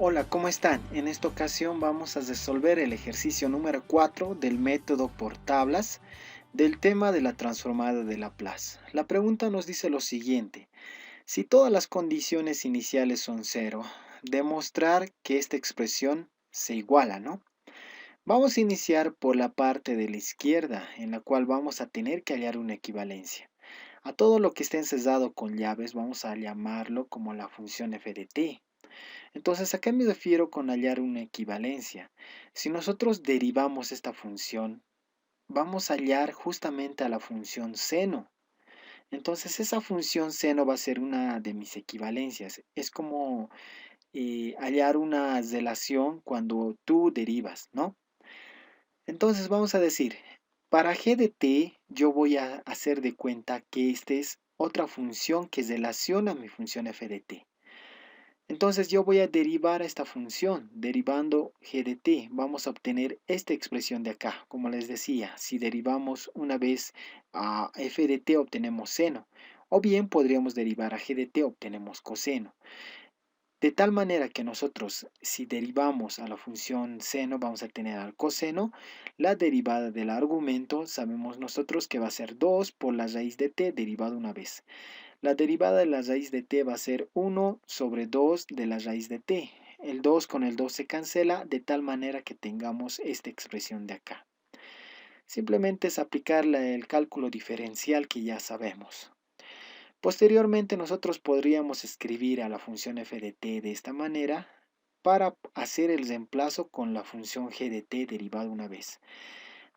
Hola, ¿cómo están? En esta ocasión vamos a resolver el ejercicio número 4 del método por tablas del tema de la transformada de Laplace. La pregunta nos dice lo siguiente: si todas las condiciones iniciales son cero, demostrar que esta expresión se iguala, ¿no? Vamos a iniciar por la parte de la izquierda, en la cual vamos a tener que hallar una equivalencia. A todo lo que esté encesado con llaves vamos a llamarlo como la función f de t. Entonces, ¿a qué me refiero con hallar una equivalencia? Si nosotros derivamos esta función, vamos a hallar justamente a la función seno. Entonces, esa función seno va a ser una de mis equivalencias. Es como hallar una relación cuando tú derivas, ¿no? Entonces, vamos a decir, para g de t, yo voy a hacer de cuenta que esta es otra función que relaciona a mi función f de t. Entonces yo voy a derivar esta función, derivando g de t. Vamos a obtener esta expresión de acá. Como les decía, si derivamos una vez a f de t obtenemos seno. O bien podríamos derivar a g de t obtenemos coseno. De tal manera que nosotros, si derivamos a la función seno, vamos a tener al coseno. La derivada del argumento, sabemos nosotros que va a ser 2 por la raíz de t derivado una vez. La derivada de la raíz de t va a ser 1 sobre 2 de la raíz de t. El 2 con el 2 se cancela de tal manera que tengamos esta expresión de acá. Simplemente es aplicar el cálculo diferencial que ya sabemos. Posteriormente nosotros podríamos escribir a la función f de t de esta manera para hacer el reemplazo con la función g de t derivada una vez.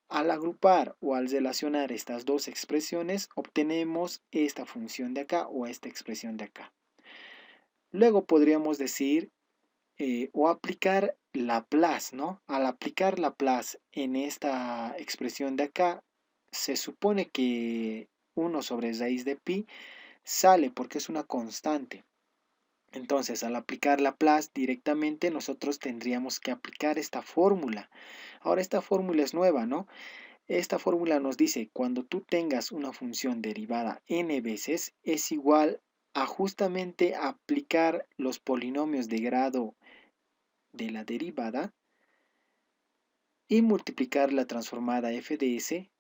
Al agrupar o al relacionar estas dos expresiones, obtenemos esta función de acá o esta expresión de acá. Luego podríamos decir o aplicar Laplace, ¿no? Al aplicar Laplace en esta expresión de acá, se supone que 1 sobre raíz de pi sale porque es una constante. Entonces, al aplicar Laplace directamente, nosotros tendríamos que aplicar esta fórmula. Ahora, esta fórmula es nueva, ¿no? Esta fórmula nos dice, cuando tú tengas una función derivada n veces, es igual a justamente aplicar los polinomios de grado de la derivada y multiplicar la transformada f de s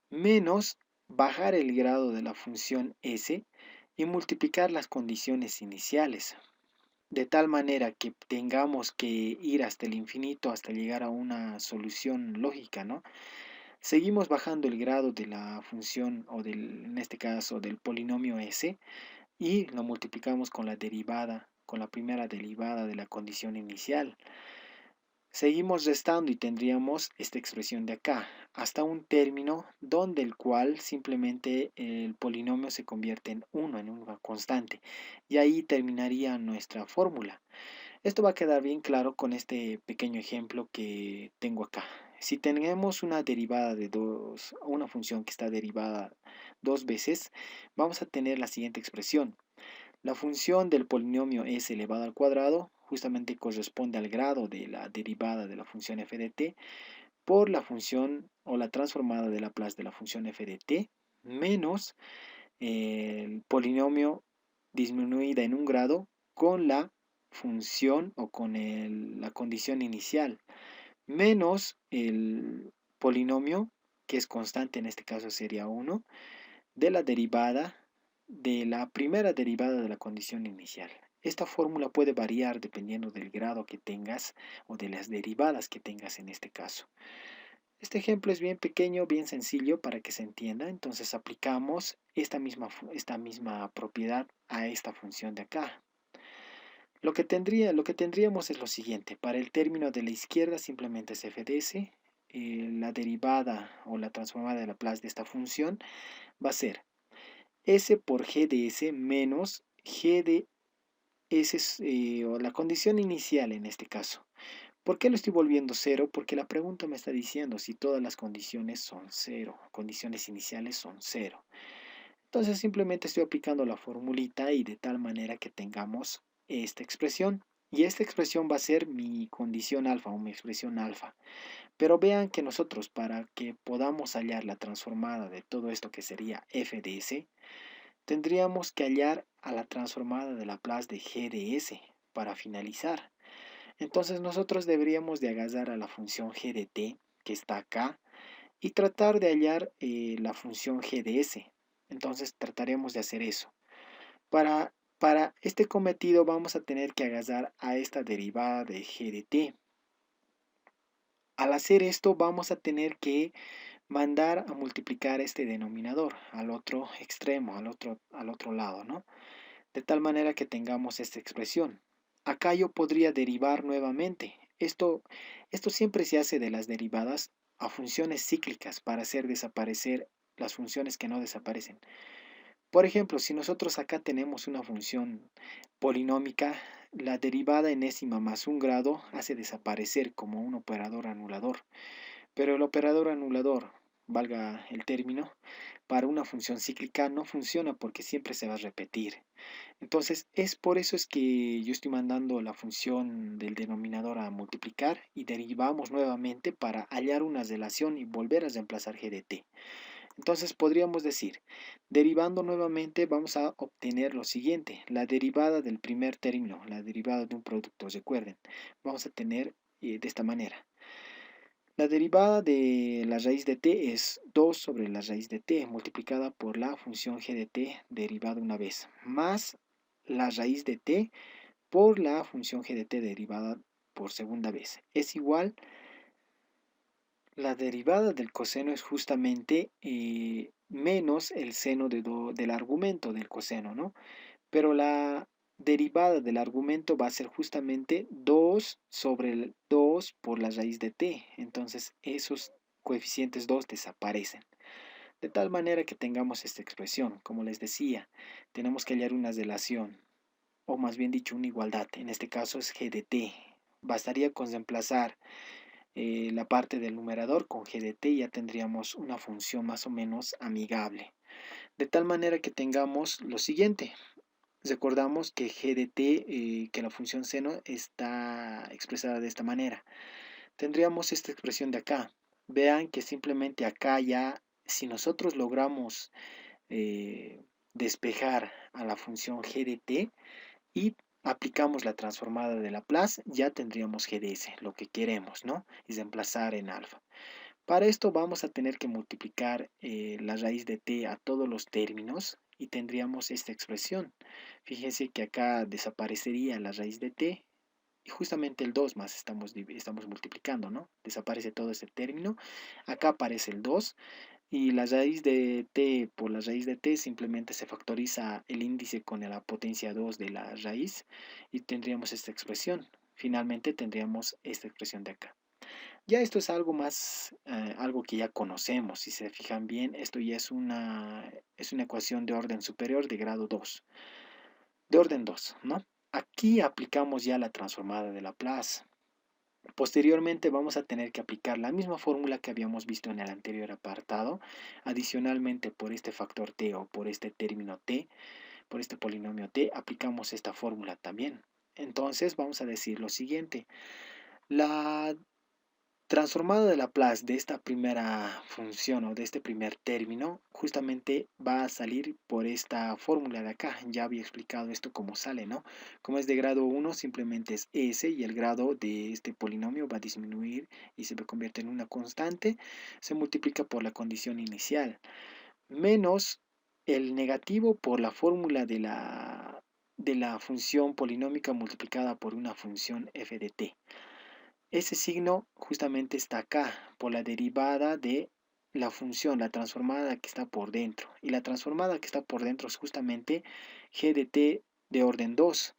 menos bajar el grado de la función s y multiplicar las condiciones iniciales. De tal manera que tengamos que ir hasta el infinito hasta llegar a una solución lógica, ¿no? Seguimos bajando el grado de la función o en este caso del polinomio s y lo multiplicamos con la derivada, con la primera derivada de la condición inicial. Seguimos restando y tendríamos esta expresión de acá, hasta un término donde el cual simplemente el polinomio se convierte en 1, en una constante. Y ahí terminaría nuestra fórmula. Esto va a quedar bien claro con este pequeño ejemplo que tengo acá. Si tenemos una derivada de una función que está derivada dos veces, vamos a tener la siguiente expresión. La función del polinomio s elevado al cuadrado justamente corresponde al grado de la derivada de la función f de t por la función o la transformada de Laplace de la función f de t menos el polinomio disminuida en un grado con la función o con la condición inicial menos el polinomio que es constante, en este caso sería 1, de la derivada de la primera derivada de la condición inicial. Esta fórmula puede variar dependiendo del grado que tengas o de las derivadas que tengas en este caso. Este ejemplo es bien pequeño, bien sencillo para que se entienda. Entonces aplicamos esta misma propiedad a esta función de acá. Lo que tendríamos es lo siguiente. Para el término de la izquierda simplemente es f de s. La derivada o la transformada de Laplace de esta función va a ser s por g de s menos g de s o la condición inicial en este caso. ¿Por qué lo estoy volviendo cero? Porque la pregunta me está diciendo si todas las condiciones son cero, condiciones iniciales son cero. Entonces simplemente estoy aplicando la formulita y de tal manera que tengamos esta expresión. Y esta expresión va a ser mi condición alfa o mi expresión alfa. Pero vean que nosotros para que podamos hallar la transformada de todo esto que sería f de s, tendríamos que hallar a la transformada de Laplace de g de s para finalizar. Entonces nosotros deberíamos de agarrar a la función g de t que está acá y tratar de hallar la función g de s. Entonces trataremos de hacer eso. Para este cometido vamos a tener que agarrar a esta derivada de g de t. Al hacer esto vamos a tener que mandar a multiplicar este denominador al otro extremo, al otro lado, ¿no? De tal manera que tengamos esta expresión. Acá yo podría derivar nuevamente. Esto siempre se hace de las derivadas a funciones cíclicas para hacer desaparecer las funciones que no desaparecen. Por ejemplo, si nosotros acá tenemos una función polinómica, la derivada enésima más un grado hace desaparecer como un operador anulador. Pero el operador anulador, valga el término, para una función cíclica no funciona porque siempre se va a repetir. Entonces, es por eso es que yo estoy mandando la función del denominador a multiplicar y derivamos nuevamente para hallar una relación y volver a reemplazar g de t. Entonces podríamos decir, derivando nuevamente vamos a obtener lo siguiente, la derivada del primer término, la derivada de un producto, recuerden, vamos a tener de esta manera. La derivada de la raíz de t es 2 sobre la raíz de t multiplicada por la función g de t derivada una vez, más la raíz de t por la función g de t derivada por segunda vez. Es igual, la derivada del coseno es justamente menos el seno del argumento del coseno, ¿no? Pero la derivada del argumento va a ser justamente 2 sobre el 2 por la raíz de t. Entonces esos coeficientes 2 desaparecen. De tal manera que tengamos esta expresión. Como les decía, tenemos que hallar una relación, o más bien dicho, una igualdad. En este caso es g de t. Bastaría con reemplazar la parte del numerador con g de t y ya tendríamos una función más o menos amigable. De tal manera que tengamos lo siguiente. Recordamos que g de t, que la función seno está expresada de esta manera. Tendríamos esta expresión de acá. Vean que simplemente acá ya, si nosotros logramos despejar a la función g de t y aplicamos la transformada de Laplace, ya tendríamos g de s, lo que queremos, ¿no? Y reemplazar en alfa. Para esto vamos a tener que multiplicar la raíz de t a todos los términos y tendríamos esta expresión. Fíjense que acá desaparecería la raíz de t y justamente el 2 más estamos multiplicando, ¿no? Desaparece todo este término. Acá aparece el 2 y la raíz de t por la raíz de t simplemente se factoriza el índice con la potencia 2 de la raíz y tendríamos esta expresión. Finalmente tendríamos esta expresión de acá. Ya esto es algo más, algo que ya conocemos. Si se fijan bien, esto ya es una ecuación de orden superior de grado 2, de orden 2, ¿no? Aquí aplicamos ya la transformada de Laplace. Posteriormente vamos a tener que aplicar la misma fórmula que habíamos visto en el anterior apartado. Adicionalmente, por este factor t o por este término t, por este polinomio t, aplicamos esta fórmula también. Entonces vamos a decir lo siguiente. La transformada de Laplace de esta primera función o de este primer término justamente va a salir por esta fórmula de acá. Ya había explicado esto cómo sale, ¿no? Como es de grado 1 simplemente es s y el grado de este polinomio va a disminuir y se convierte en una constante. Se multiplica por la condición inicial menos el negativo por la fórmula de la función polinómica multiplicada por una función f de t. Ese signo justamente está acá por la derivada de la función, la transformada que está por dentro. Y la transformada que está por dentro es justamente g de t de orden 2.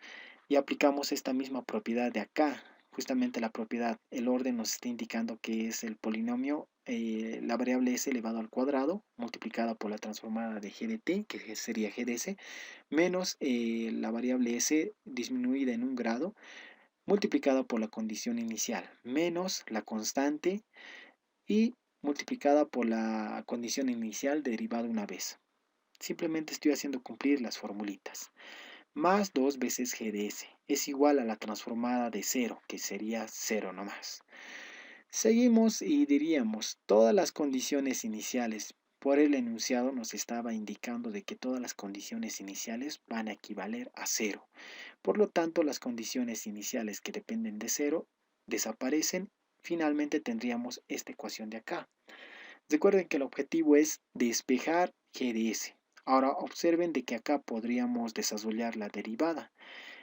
Y aplicamos esta misma propiedad de acá. Justamente la propiedad, el orden nos está indicando que es el polinomio, la variable s elevado al cuadrado, multiplicada por la transformada de g de t, que sería g de s, menos la variable s disminuida en un grado, multiplicada por la condición inicial, menos la constante y multiplicada por la condición inicial derivada una vez. Simplemente estoy haciendo cumplir las formulitas. Más 2 veces g de s es igual a la transformada de 0, que sería 0 nomás. Seguimos y diríamos todas las condiciones iniciales Por el enunciado nos estaba indicando de que todas las condiciones iniciales van a equivaler a cero. Por lo tanto, las condiciones iniciales que dependen de cero desaparecen. Finalmente tendríamos esta ecuación de acá. Recuerden que el objetivo es despejar g de s. Ahora observen de que acá podríamos desarrollar la derivada.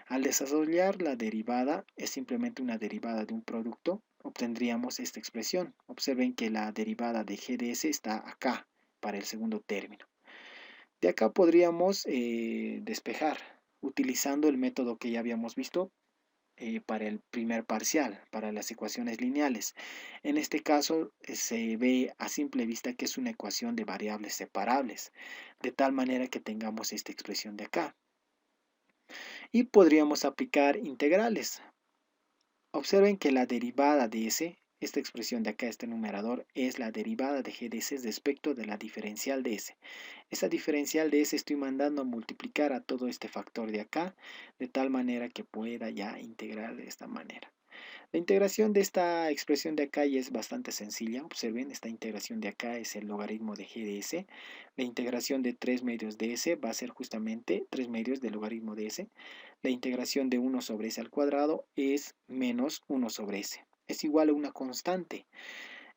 Al desarrollar la derivada, es simplemente una derivada de un producto, obtendríamos esta expresión. Observen que la derivada de g de s está acá para el segundo término. De acá podríamos despejar utilizando el método que ya habíamos visto para el primer parcial, para las ecuaciones lineales. En este caso se ve a simple vista que es una ecuación de variables separables, de tal manera que tengamos esta expresión de acá. Y podríamos aplicar integrales. Observen que la derivada de s, esta expresión de acá, este numerador, es la derivada de g de s respecto de la diferencial de s. Esa diferencial de s estoy mandando a multiplicar a todo este factor de acá, de tal manera que pueda ya integrar de esta manera. La integración de esta expresión de acá ya es bastante sencilla. Observen, esta integración de acá es el logaritmo de g de s. La integración de 3 medios de s va a ser justamente 3 medios del logaritmo de s. La integración de 1 sobre s al cuadrado es menos 1 sobre s. Es igual a una constante.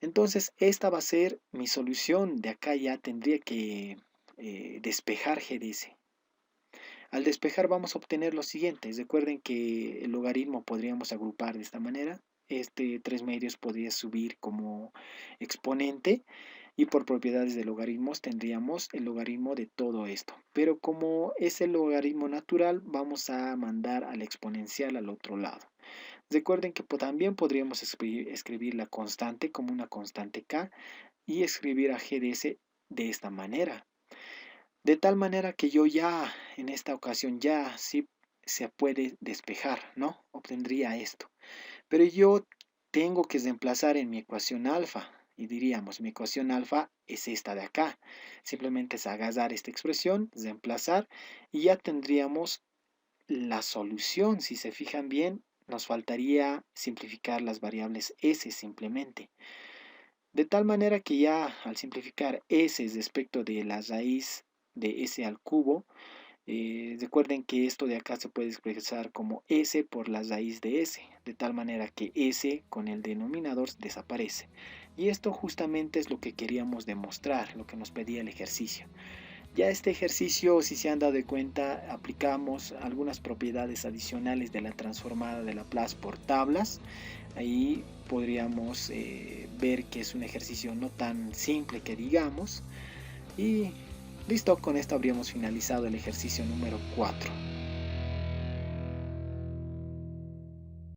Entonces, esta va a ser mi solución. De acá ya tendría que despejar g de s. Al despejar vamos a obtener los siguientes. Recuerden que el logaritmo podríamos agrupar de esta manera. Este 3 medios podría subir como exponente y por propiedades de logaritmos tendríamos el logaritmo de todo esto. Pero como es el logaritmo natural, vamos a mandar al exponencial al otro lado. Recuerden que también podríamos escribir la constante como una constante k y escribir a g de s de esta manera. De tal manera que yo ya en esta ocasión ya sí se puede despejar, ¿no? Obtendría esto. Pero yo tengo que reemplazar en mi ecuación alfa. Y diríamos, mi ecuación alfa es esta de acá. Simplemente es agarrar esta expresión, reemplazar y ya tendríamos la solución. Si se fijan bien, nos faltaría simplificar las variables s simplemente. De tal manera que ya al simplificar s respecto de la raíz de s al cubo, recuerden que esto de acá se puede expresar como s por la raíz de s, de tal manera que s con el denominador desaparece. Y esto justamente es lo que queríamos demostrar, lo que nos pedía el ejercicio. Ya este ejercicio, si se han dado cuenta, aplicamos algunas propiedades adicionales de la transformada de Laplace por tablas. Ahí podríamos ver que es un ejercicio no tan simple que digamos. Y listo, con esto habríamos finalizado el ejercicio número 4.